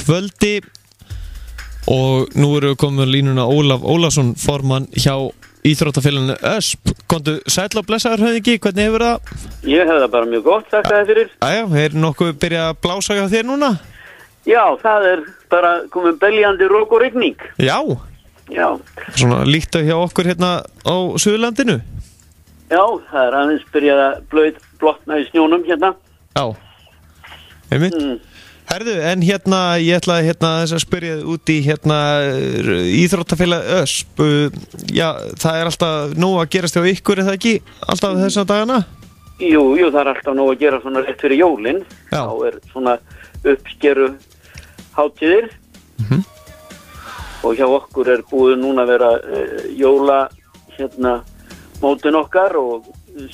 kvöldi og nú erum við komin línuna Ólaf Ólafsson, formann hjá Íþróttafélaginu Ösp. Komdu sæll og blessaður höfðingi, hvernig hefur það? Ég hef það bara mjög gott, þakka þér fyrir. Er nokkuð byrjað að blása hjá þér núna? Já, það er bara komin beljandi rók og rigning. Já. Svona líkt hjá okkur hérna á Suðurlandinu? Já, það er aðeins byrjað að blotna í snjónum hérna. Já, einmitt. Herðu, en hérna, ég ætlaði þess að spyrja út í Íþróttafélag Ösp. Já, það er alltaf nóg að gerast hjá ykkur, er það ekki? Alltaf þessa dagana? Jú, það er alltaf nóg að gera svona rétt fyrir jólin. Já. Þá er svona uppskeru hátíðir. Og hjá okkur er búið núna að vera jóla mótin okkar og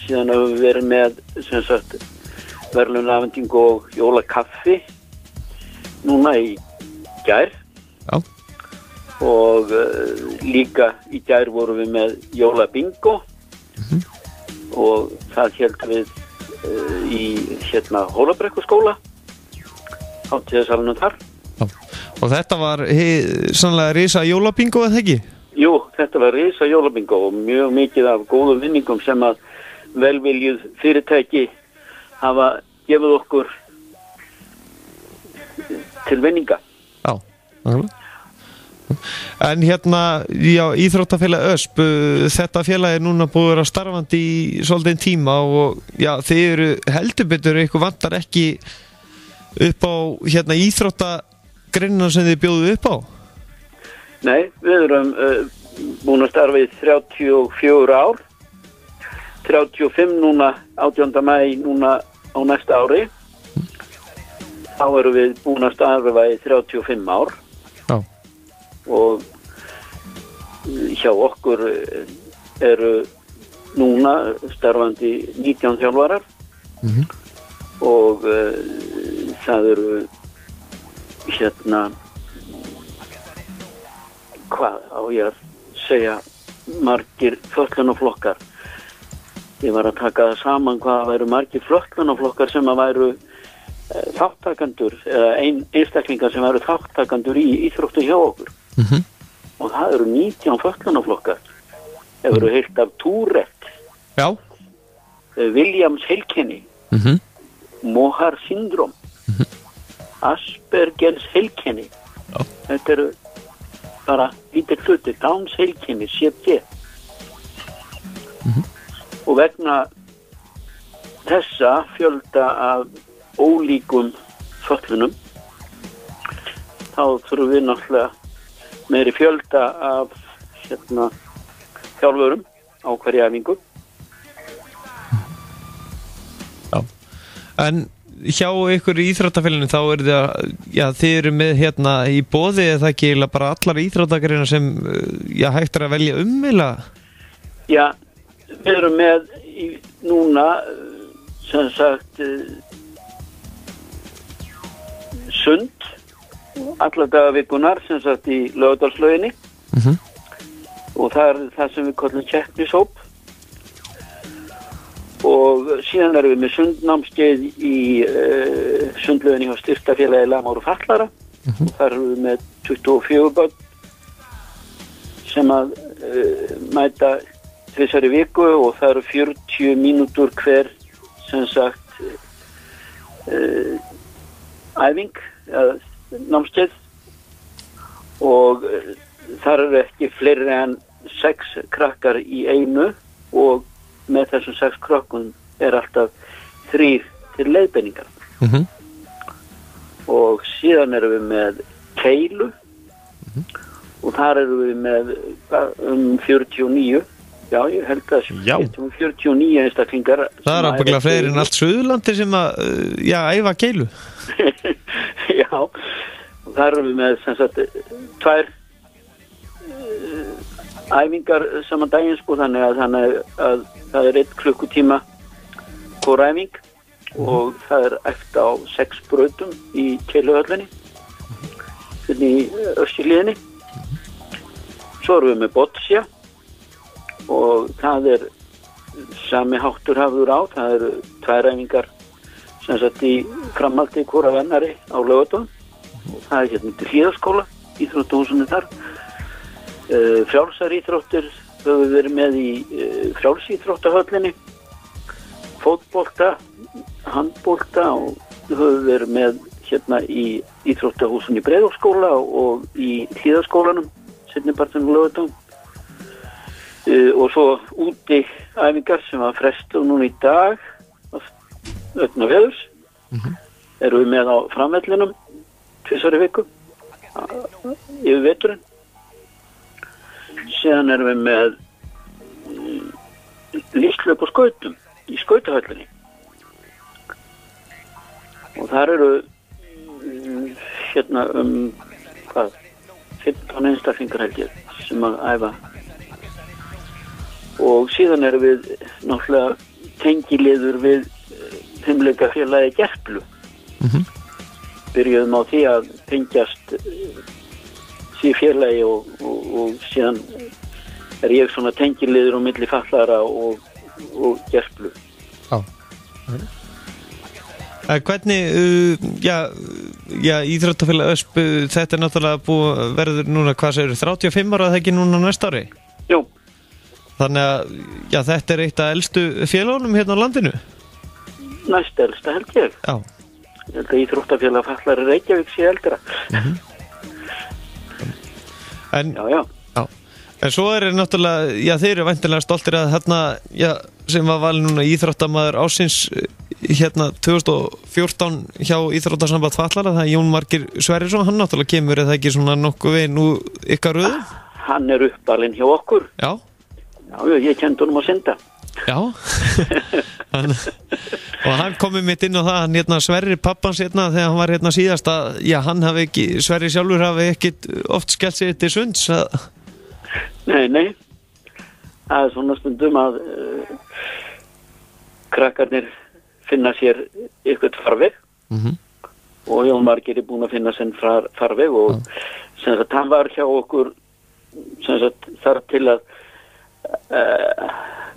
síðan hefur við verið með sem sagt verðlaunafhendingu og jólakaffi núna í gær. Já. Og líka í gær vorum við með jólabingo og það hélt við í Hólabrekkuskóla hátíðarsalnum þar. Já. Og þetta var sannlega risa jólabingo, eða ekki? Jú, þetta var risa jólabingo og mjög mikið af góðum vinningum sem að velviljuð fyrirtæki hafa gefið okkur til vinninga. Já, en já, Íþróttafélag Ösp, þetta félag er núna búið að starfandi í svolítinn tíma og já, þið eru heldur betur, ykkur vantar ekki upp á íþróttagreinina sem þið bjóðu upp á? Nei, við erum búin að starfa í 34 ár, 35 núna, 18. maí núna á næsta ári. Þá erum við búin að starfa í 35 ár. Já. Og hjá okkur eru núna starfandi 19 þjálfarar og það eru hvað á ég að segja margir fötlunarflokkar. Ég var að taka það saman hvað væru margir fötlunarflokkar sem að væru þáttakendur eða einstaklingar sem eru þáttakendur í íþróttu hjá okkur. Og það eru 19 fötlunarflokkar. Það eru heilt af Tourette. Já. Williams heilkenni. Mohar syndrom. Aspergers heilkenni. Þetta eru bara lítill hluti. Downs heilkenni, CP. Og vegna þessa fjölda af ólíkum fötlunum þá þurfum við náttúrulega meiri fjölda af þjálfurum á hverja æfingu. Já. En hjá ykkur í Íþróttafélaginu þá er þið eru með í boði eða ekki bara allar íþróttagreinar sem hægt er að velja eða? Já, við erum með núna sem sagt sund alla daga vikunar sem sagt í Laugardalslauginni og það er það sem við kallum keppnishóp og síðan erum við með sundnámskeið í sundlauginni hjá Styrktarfélagi lamaðra og fatlaðra og þar erum við með 24 börn sem að mæta tvisvar í viku og það eru 40 mínútur hver sem sagt æfing eða námskeið og þar eru ekki fleiri en 6 krakkar í einu og með þessum 6 krakkum er alltaf 3 til leiðbeiningar. Og síðan erum við með keilu og þar erum við með 49. Já, ég held að 49 einstaklingar. Það er ábyggilega fleiri en allt Suðurlandi sem að æfa keilu. Já, og þar erum við með sem sagt 2 æfingar saman daginn þannig að það er 1 klukkutíma hvor æfing og það er eftir á 6 brautum í keiluhöllinni í Öskjuhlíðinni. Svo erum við með boccia og það er sami háttur hafður á, það eru 2 æfingar sem sagt í framhaldi hvora vennari á Laugardal og það hérna til Hlíðaskóla, íþróttahúsinu þar. Frjálsar íþróttir höfum við verið með í frjálsíþróttahöllinni, fótbolta, handbolta og höfum við verið með hérna í íþróttahúsinu í Breiðholtsskóla og í Hlíðaskólanum, seinnipartinn laugardaginn. Og svo úti æfingar sem var frestað núna í dag vegna veðurs. Erum við með á framvellinum 2 í viku yfir veturinn. Síðan erum við með lífslaup og skautum í skautahöllinni. Og þar eru hérna 15 einstaklingar held ég sem að æfa. Og síðan erum við náttúrulega tengiliður við fimleikafélagi Gerplu. Byrjuðum á því að tengjast því félagi og síðan ég svona tengiliður á milli fatlaðra og Gerplu. Já. Hvernig, íþróttafélag Ösp, þetta náttúrulega verður núna, hvað segir, 35 ára, það ekki núna næsta ári? Jú. Þannig að þetta eitt af elstu félagunum hérna á landinu? Næst elsta held ég. Já. Ég held að íþróttafélag fatlaðra Reykjavík sé eldra. Já. En svo náttúrulega, þeir eru væntanlega stoltir að hérna, sem var valin núna íþróttamaður ársins hérna 2014 hjá Íþróttasamband fatlaðra, það er Jón Margeir Sverrisson, hann náttúrulega kemur eða ekki svona nokkuð við nú ykkar röðu? Hann er uppalinn hjá okkur. Já. Já, ég kendi honum að synda. Já. Og hann komið mitt inn á það, hann hérna Sverrir pappans hérna þegar hann var hérna síðast að, hann hafi ekki, Sverrir sjálfur hafi ekkit oft skellt sig til sunds að... Nei. Það er svona stundum að krakkarnir finna sér eitthvað farveg og Jón Margeir er búin að finna sinn farveg og sem sagt hann var hjá okkur sem sagt þar til að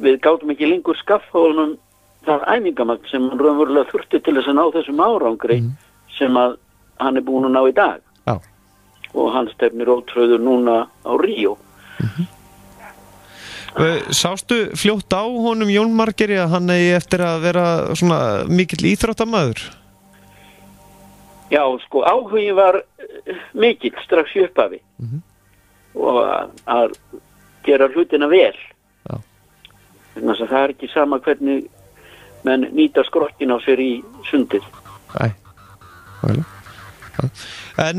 við gátum ekki lengur skaffa honum það æfingamagn sem hann raunverulega þurfti til þess að ná þessum árangri sem að hann er búin að ná í dag. Já. Og hann stefnir ótröður núna á Ríó. Sástu fljótt á honum Jón Margeir að hann eigi eftir að vera svona mikill íþróttamaður? Já, sko, áhugin var mikill strax í upphafi og að gera hlutina vel. Já. Þannig að það er ekki sama hvernig menn nýta skrokkin á sér í sundið. Nei. En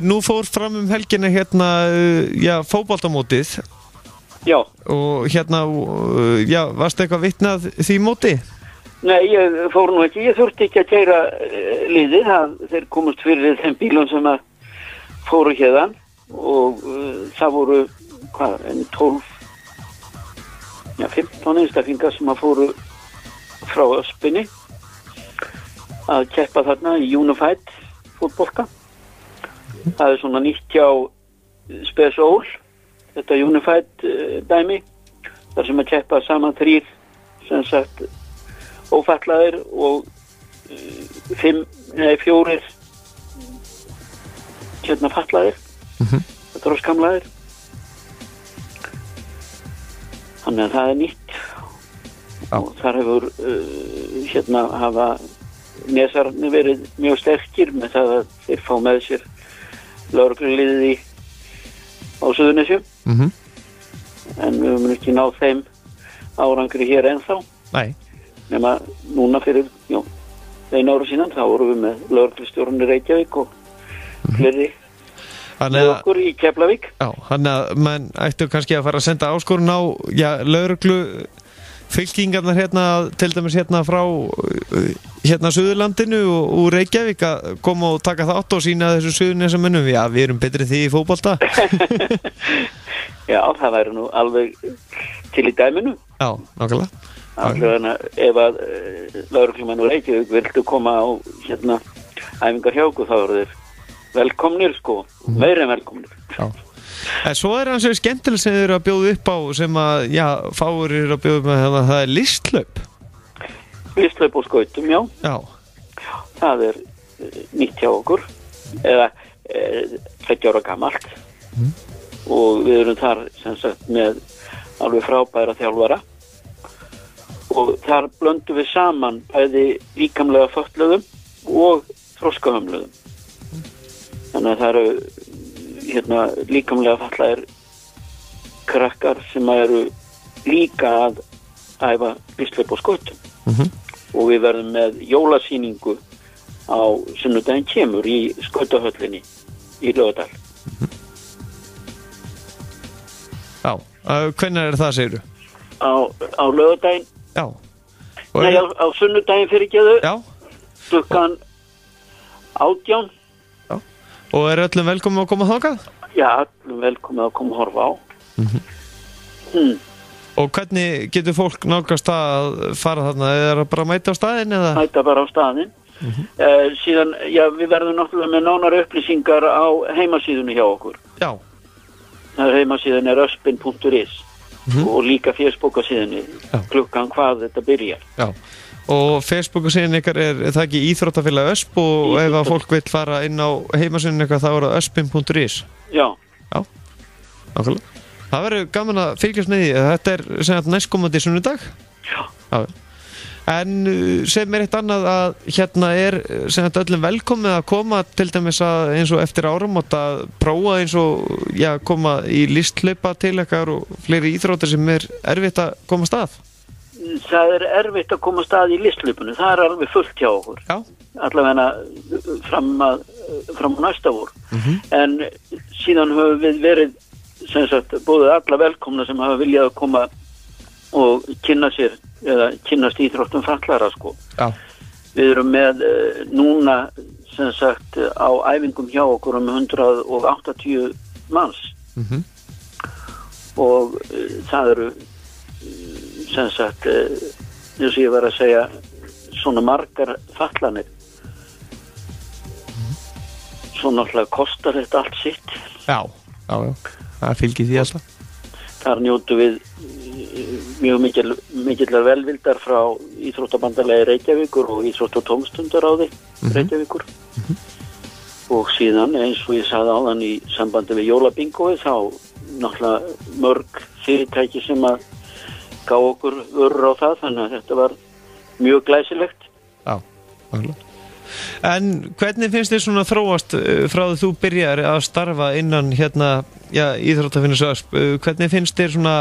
nú fór fram helgina hérna, fótboltamótið. Já. Og hérna, varstu eitthvað vitnað því móti? Nei, ég fór nú ekki. Ég þurfti ekki að keyra liðið. Þeir komust fyrir þeim bílum sem að fóru hérðan og það voru 15 einstaklingar sem að fóru frá Öspinni að keppa þarna í Unified fótbolta. Það er svona nýtt hjá Spesól, þetta Unified dæmi, þar sem að keppa saman 3 sem sagt ófatlaðir og 4 hérna fatlaðir, þetta er skamlaðir. Þannig að það er nýtt og þar hefur hafa nesarnir verið mjög sterkir með það að þeir fá með sér lögregluliðið á Suðurnesjum en við höfum ekki náð þeim árangri hér ennþá. Nei. Nema núna fyrir 1 ára síðan þá vorum við með lögreglustjórinn í Reykjavík og fleiri með okkur í Keflavík. Já, þannig að menn ættu kannski að fara að senda áskorun á lögreglu fylkingarnar hérna, til dæmis hérna frá hérna Suðurlandinu og Reykjavík að koma og taka þátt og sína þessu Suðurnesjamönnum. Já, við erum betri því í fótbolta. Já, það væri nú alveg til í dæminu. Já, nákvæmlega. Allavega ef að lögreglumenn úr Reykjavík vildu koma á hérna æfingar hjá okkur þá eru þeir velkomnir sko, meira en velkomnir. Já. En svo er hans skemmtileg sem þið eru að bjóða upp á sem að, fáir eru að bjóða upp með það er listlaup. Listlaup og skautum, já. Já. Það er nýtt hjá okkur, eða 30 ára gamalt og við erum þar sem sagt með alveg frábæra þjálfara og þar blöndum við saman bæði líkamlega fötluðum og þroskahömluðum. Þannig að það eru líkamlega fatlaðir krakkar sem eru líka að æfa listhlaup og skautum. Og við verðum með jólasýningu á sunnudaginn kemur í skautahöllinni í Laugardal. Já, hvenær það segirðu? Á Laugardaginn. Já. Nei, á sunnudaginn fyrirgeðu. Já. Klukkan 18. Já. Og öllum velkomin að koma þangað? Já, öllum velkomin að koma að horfa á. Og hvernig getur fólk nálgast að fara þarna? Er það bara að mæta á staðinn eða? Mæta bara á staðinn. Síðan, já, við verðum náttúrulega með nánari upplýsingar á heimasíðunni hjá okkur. Já. Heimasíðan er öspin.is og líka Facebookasíðunni klukkan hvað þetta byrjar. Já. Og Facebookasíðan ykkar er það ekki Íþróttafélag Ösp og ef að fólk vill fara inn á heimasíðunni ykkar þá er það öspin.is. Já. Já. Nákvæmlega. Það verður gaman að fylgjast með því. Þetta er sem næstkomandi sunnudag. Já. Já. En sem er eitt annað að hérna er sem öllum velkomið að koma til dæmis að eins og eftir áramót að prófa eins og koma í listhlaupa til ykkar og fleiri íþróttir sem er erfitt að koma af stað. Það er erfitt að koma af stað í listhlaupinu. Það er alveg fullt hjá okkur. Já. Allavega fram á næsta vor. En síðan höfum við verið sem sagt búið alla velkomna sem hafa viljað að koma og kynna sér eða kynnast íþróttum fatlaðra sko. Já. Við erum með núna sem sagt á æfingum hjá okkur 180 manns. Og það eru sem sagt eins og ég var að segja svona margar fatlanir. Svo náttúrulega kostar þetta allt sitt. Já. Það fylgir því alltaf. Þar njótu við mjög mikillar velvildar frá Íþróttabandalagi Reykjavíkur og Íþrótt- og tómstundaráði Reykjavíkur. Og síðan eins og ég sagði áðan í sambandi við jólabingói þá náttúrulega mörg fyrirtæki sem að gá okkur vörur á það, þannig að þetta var mjög glæsilegt. Já, náttúrulega. En hvernig finnst þér svona þróast frá því þú byrjar að starfa innan Íþróttafélags Ösp? Hvernig finnst þér svona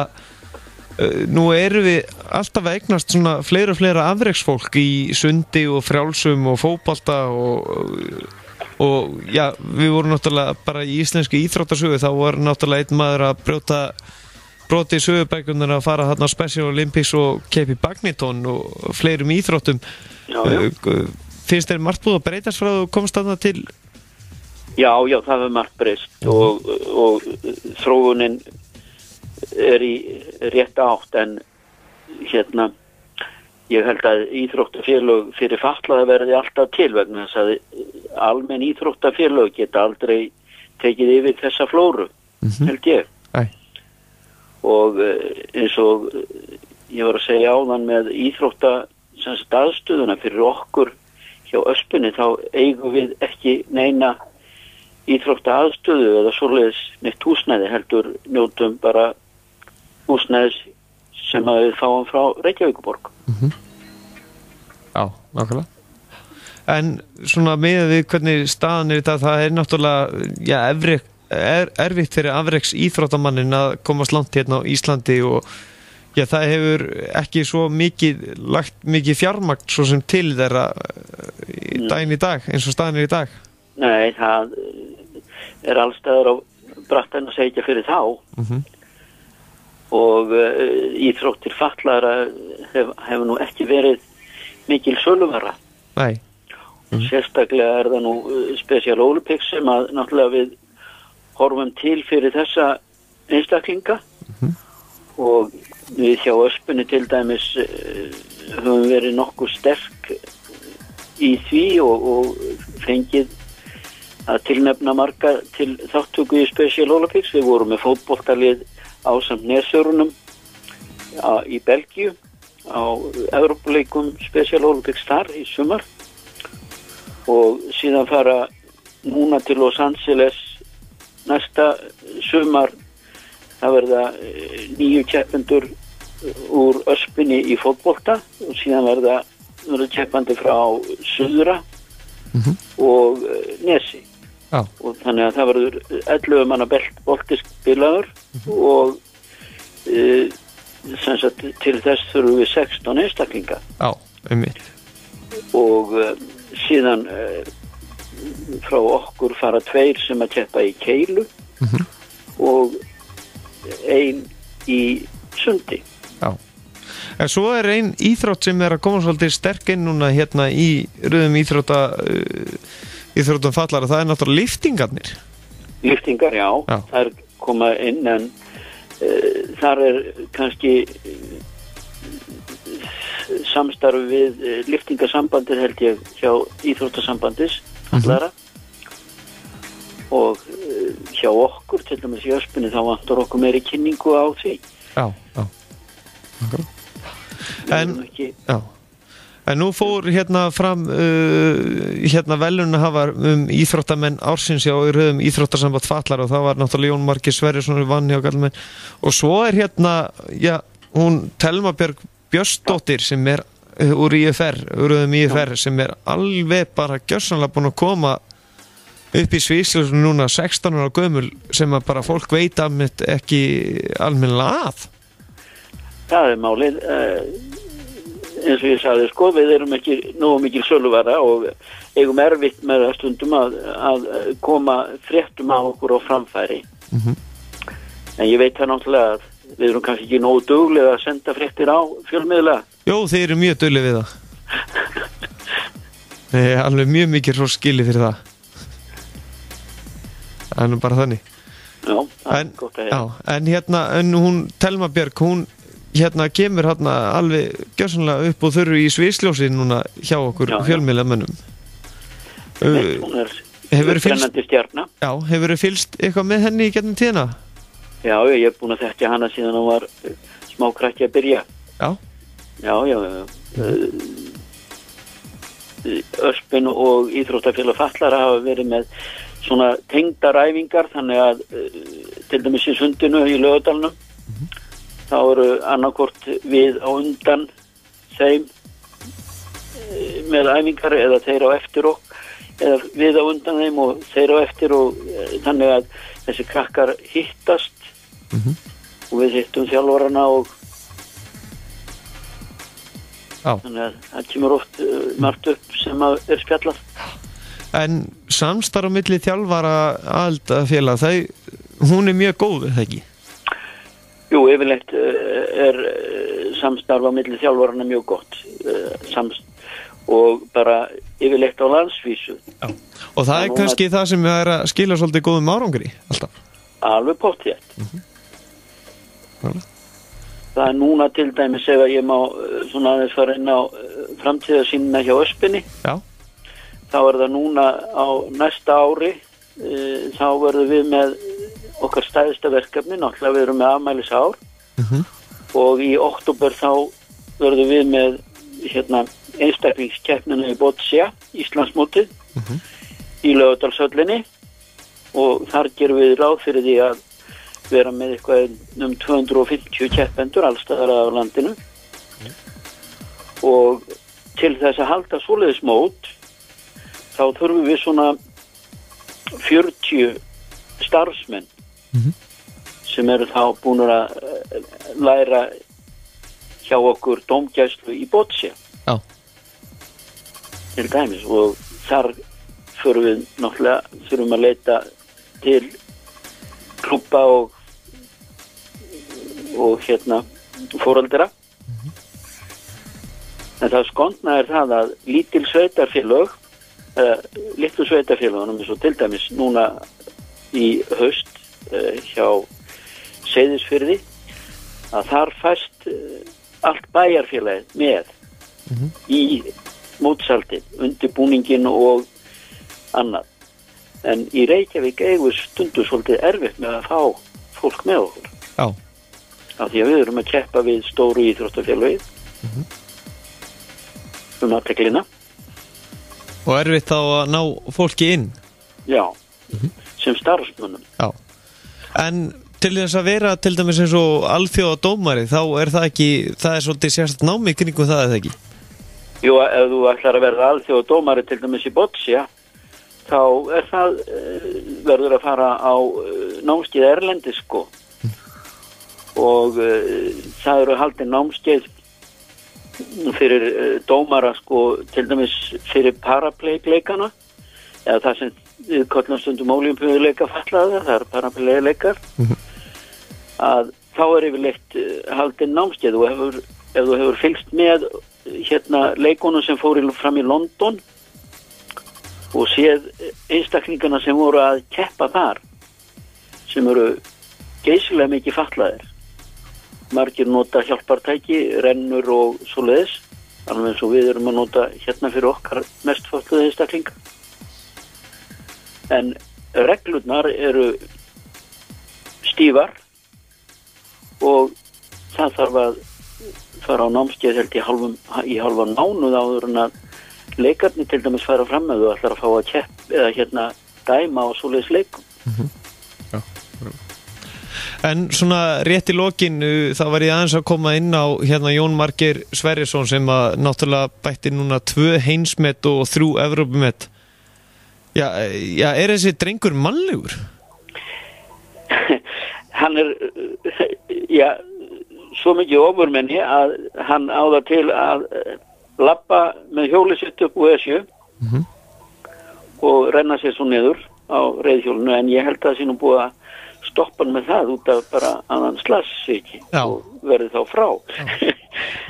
nú erum við alltaf að eignast svona fleira og fleira afreksfólk í sundi og frjálsum og fótbolta og við vorum náttúrulega bara í íslensku íþróttasögu, þá var náttúrulega einn maður að broti sögubækunar að fara þarna á Special Olympics og keppa í badminton og fleirum íþróttum. Já. Finnst þér margt búið að breytast frá þú komst þarna til? Já, það hefur margt breyst og þróunin er í rétt átt en ég held að íþróttafélög fyrir fatlaða verði alltaf til vegna þess að almenn íþróttafélög geta aldrei tekið yfir þessa flóru, held ég. Og eins og ég var að segja áðan með aðstöðuna fyrir okkur hjá Öspinni þá eigum við ekki neina íþróttaaðstöðu eða svoleiðis neitt húsnæði, heldur njótum bara húsnæðis sem að við fáum frá Reykjavíkurborg. Já, nákvæmlega. En svona með við hvernig staðan er þetta, það er náttúrulega erfitt fyrir afreks íþróttamannin að komast langt hérna á Íslandi og það hefur ekki svo lagt mikið fjármagn svo sem til þeirra daginn í dag, eins og staðan er í dag. Nei, það er allstaðar á brattan að segja fyrir þá. Og íþróttir fatlaðra hefur nú ekki verið mikil söluvara. Nei. Sérstaklega er það nú Special Olympics sem að náttúrulega við horfum til fyrir þessa einstaklinga og við hjá Öspinni til dæmis höfum verið nokkuð sterk í því og fengið að tilnefna marga til þáttöku í Special Olympics. Við vorum með fótboltalið ásamt Nesjörunum í Belgíu á Evrópuleikum Special Olympics þar í sumar og síðan fara núna til Los Angeles næsta sumar. Það verða 9 keppendur úr öspinni í fótbolta og síðan verða keppandi frá Suðra og Nesi. Já. Og þannig að það verður 11 manna boltisk bilaður og sem sagt til þess þurfum við 16 einstaklinga. Já, einmitt. Og síðan frá okkur fara 2 sem að keppa í keilu og 1 í sundi. Já. En svo ein íþrótt sem að koma svolítið sterk inn núna hérna í röðum íþróttum fallara, það náttúrulega liftingarnir. Liftingar, já. Það koma inn en þar kannski samstarf við liftingasambandið held ég hjá íþróttasambandis fallara. Og hjá okkur, til dæmis í öspinni, þá vantar okkur meiri kynningu á því. Já. En nú fór hérna fram velunahafar íþróttamenn ársins hjá röðum íþróttasamband fallara og það var náttúrulega Jón Margeir Sverrisson vann hjá Galmenn. Og svo hérna, hún Telma Björg Björnsdóttir sem úr IFR, röðum IFR, sem alveg bara gjörsamlega búin að koma upp í Svíþjóð núna 16 ára gömul sem að bara fólk veit ekki almennilega að. Það málið, eins og ég sagði sko, við erum ekki nógu mikil söluvara og eigum erfitt með það stundum að koma fréttum á okkur á framfæri. En ég veit það náttúrulega að við erum kannski ekki nógu duglega að senda fréttir á fjölmiðla. Jó, þeir eru mjög duglega við það. Nei, alveg mjög mikið svo skilið fyrir það. Það nú bara þannig. Já, það gott að heyra. En hún Telma Björg, hún kemur alveg gjörsamlega upp og þurru í sviðsljósi núna hjá okkur fjölmiðlamönnum. Hún brennandi stjarna. Já, hefurðu fylgst eitthvað með henni í gegnum tíðina? Já, ég búin að þekkja hana síðan hún var smákrakki að byrja. Já. Öspin og íþróttafélag fallara hafa verið með svona tengdaræfingar, þannig að til dæmis í sundinu í Laugardalnum þá eru annarkvort við á undan þeim með æfingar eða þeir á eftir eða við á undan þeim og þeir á eftir og þannig að þessi krakkar hittast og við hittum þjálfarana og þannig að það kemur oft margt upp sem að spjallað. En samstarf á milli þjálfara aðildafélag, hún mjög góð, eða ekki? Jú, yfirleitt samstarf á milli þjálfarana mjög gott og bara yfirleitt á landsvísu. Já. Og það kannski það sem að skila svolítið góðum árangri alltaf? Alveg pottþétt. Það núna til dæmis ef ég má svona aðeins fara inn á framtíðarsýnina hjá öspinni. Já. Þá það núna á næsta ári, þá verðum við með okkar stærsta verkefni, náttúrulega við erum með afmælisár og í október þá verðum við með einstaklingskeppnina í Boccia, Íslandsmótið í Laugardalshöllinni og þar gerum við ráð fyrir því að vera með eitthvað 250 keppendur allstaðar af landinu og til þess að halda svoleiðis mót þá þurfum við svona 40 starfsmenn sem eru þá búin að læra hjá okkur dómgæslu í Boccia. Já. Til dæmis og þar förum við náttúrulega þurfum að leita til klúbba og fóraldra. En það skondna það að litlu sveitarfélögunum eins og til dæmis núna í haust hjá Seyðisfirði að þar fæst allt bæjarfélagið með í mótsaltið, undirbúningin og annað. En í Reykjavík eigum stundu svolítið erfitt með að fá fólk með okkur. Já. Af því að við erum að keppa við stóru íþróttafélagið athyglinna. Og erfitt þá að ná fólki inn? Já, sem starfsmönnum. Já. En til þess að vera til dæmis eins og alþjóða dómari, þá það ekki, það svolítið sérst námi kringum það, eða ekki? Jú, ef þú ætlar að verða alþjóða dómari til dæmis í boccia, þá það, verður að fara á námskeið erlendis, sko. Og það eru haldin námskeið fyrir dómara, sko, til dæmis fyrir parapleikleikana, eða það sem við köllum stundum ólympíuleika fatlaða, það parapleikleikar, að þá yfirleitt haldin námskeið og ef þú hefur fylgst með leikunum sem fóru fram í London og séð einstaklingana sem voru að keppa þar, sem eru geysilega mikið fatlaðir. Margir nota hjálpartæki, rennur og svoleiðis, alveg eins og við erum að nota fyrir okkar mest fatlaða einstaklinga. En reglurnar eru stífar og það þarf að fara á námskeið held í hálfan mánuð áður en að leikarnir til dæmis fara fram með þú ætlar að fá að keppa eða dæma á svoleiðis leikum. Já. En svona rétt í lokin, þá var ég aðeins að koma inn á Jón Margeir Sverrisson sem að náttúrulega bætti núna 2 heimsmet og 3 Evrópumet. Já, þessi drengur mannlegur? Hann svo mikið ofurmenni að hann á það til að labba með hjólið sitt upp úr Esju og renna sér svo niður á reiðhjólinu, en ég held að það sé nú búið að stoppa hann með það út af bara að hann slassi ekki og verði þá frá.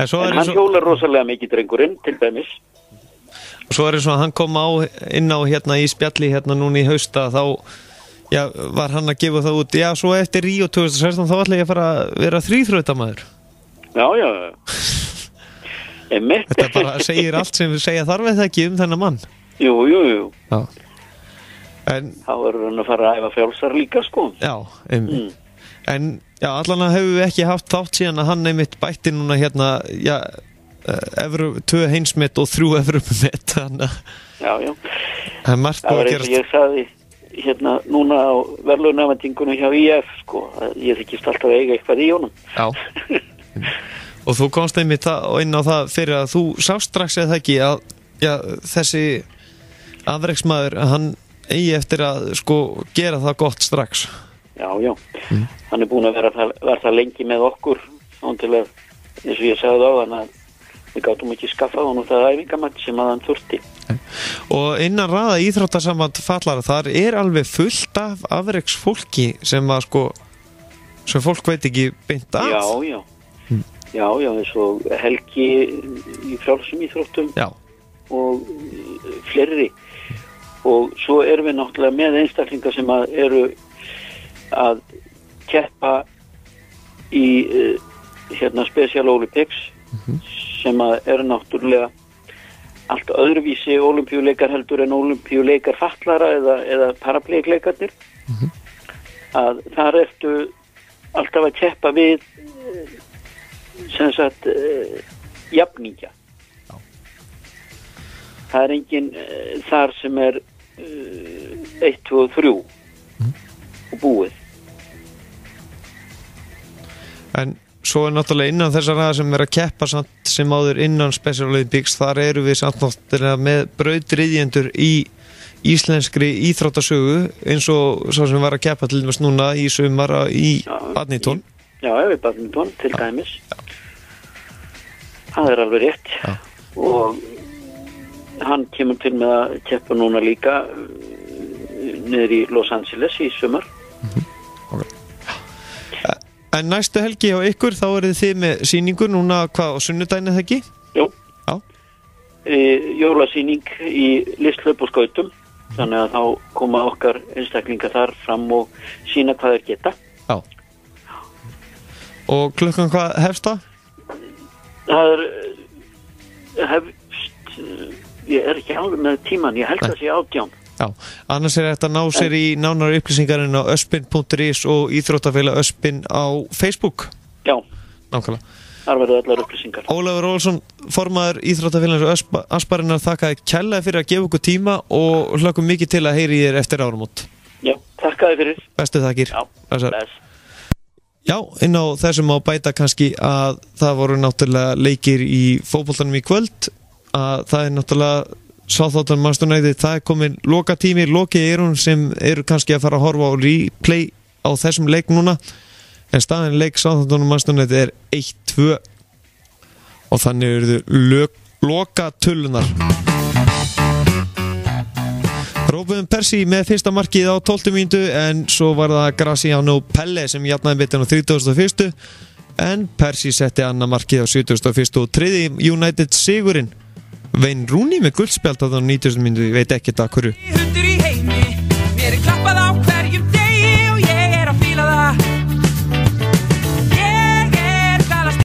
En hann hjólar rosalega mikið drengurinn til dæmis. Og svo eins og hann kom inn á í spjalli núna í hausta, þá var hann að gefa það út, svo eftir Ríó 2016 þá ætla ég að fara að vera þríþrautamaður. Já. Þetta bara segir allt sem við segja þarf eða ekki þennan mann. Jú. Já. En þá verður hann að fara að æfa frjálsar líka, sko. Já, einmitt. En allan að hefur við ekki haft þátt síðan að hann einmitt bætti núna 2 heimsmet og 3 Evrópumet. Já. Það margt búið að gerast. Ég sagði núna á verðlaunafendingunum hjá IF, sko, að ég þykist alltaf að eiga eitthvað í honum. Já. Og þú komst einmitt inn á það fyrir að þú sást strax eða ekki að þessi afreksmaður, hann eigi eftir að gera það gott strax. Já. Hann búin að vera það lengi með okkur án til að, eins og ég sagði á hann, að við gátum ekki skaffað honum það æfingamætti sem að hann þurfti. Og innan raða íþróttasamband fallara, þar alveg fullt af afreksfólki sem að sem fólk veit ekki beint að. Já, eins og Helgi í frjálsum íþróttum. Já. Og fleiri. Og svo erum við náttúrulega með einstaklingar sem eru að keppa í Special Olympics sem eru náttúrulega allt öðruvísi ólympíuleikar heldur en ólympíuleikar fatlara eða parapleikleikarnir. Að þar ertu alltaf að keppa við sem sagt jafningja. Það engin þar sem 1, 2 og 3 og búið. En svo náttúrulega innan þessar ræða sem að keppa samt sem áður innan Special Olympics, þar eru við samt náttúrulega með brautryðjendur í íslenskri íþróttasögu eins og svo sem var að keppa til dæmis núna í sumar í badminton. Já, við badminton til dæmis. Það alveg rétt. Já. Og hann kemur til með að keppa núna líka niður í Los Angeles í sumar. Okay. En næstu helgi hjá ykkur, þá eru þið með sýningu núna á sunnudaginn eða ekki? Jú. Já. Jólasýning í listhlaup og skautum, þannig að þá koma okkar einstaklingar þar fram og sýna hvað þeir geta. Já. Og klukkan hvað hefst það? Það hefst, ég ekki alveg með tíman, ég held að sé 18. Já, annars þetta að ná sér í nánari upplýsingarinn á öspin.is og íþróttafélag Öspin á Facebook. Já. Nákvæmlega. þar verður allar upplýsingar. Ólafur Ólafsson, formaður Íþróttafélags Asparinnar, þakkaði kærlega fyrir að gefa okkur tíma og hlökkum mikið til að heyri þér eftir áramót. Já, þakkaði fyrir. Bestu þakkir. Já, bless. Já, inn á þessum á bæta kannski að það voru náttúrulega leikir í fótboltanum í kvöld, að það er náttúrulega Southampton Manchester United, það er komin lokatími, lokið er hún sem eru kannski að fara að horfa á replay á þessum leik núna, en staðin leik Southampton Manchester United er 1-2 og þannig eru þau lokatölunar. Robin Persie með fyrsta markið á 12. mínútu, en svo var það Graziano Pelle sem jafnaði bitin á 31. En Persie setti annað markið á 71. og þriðji United sigurinn. Wayne Rooney með guldspjald á 90. mínútu, ég veit ekki það hverju.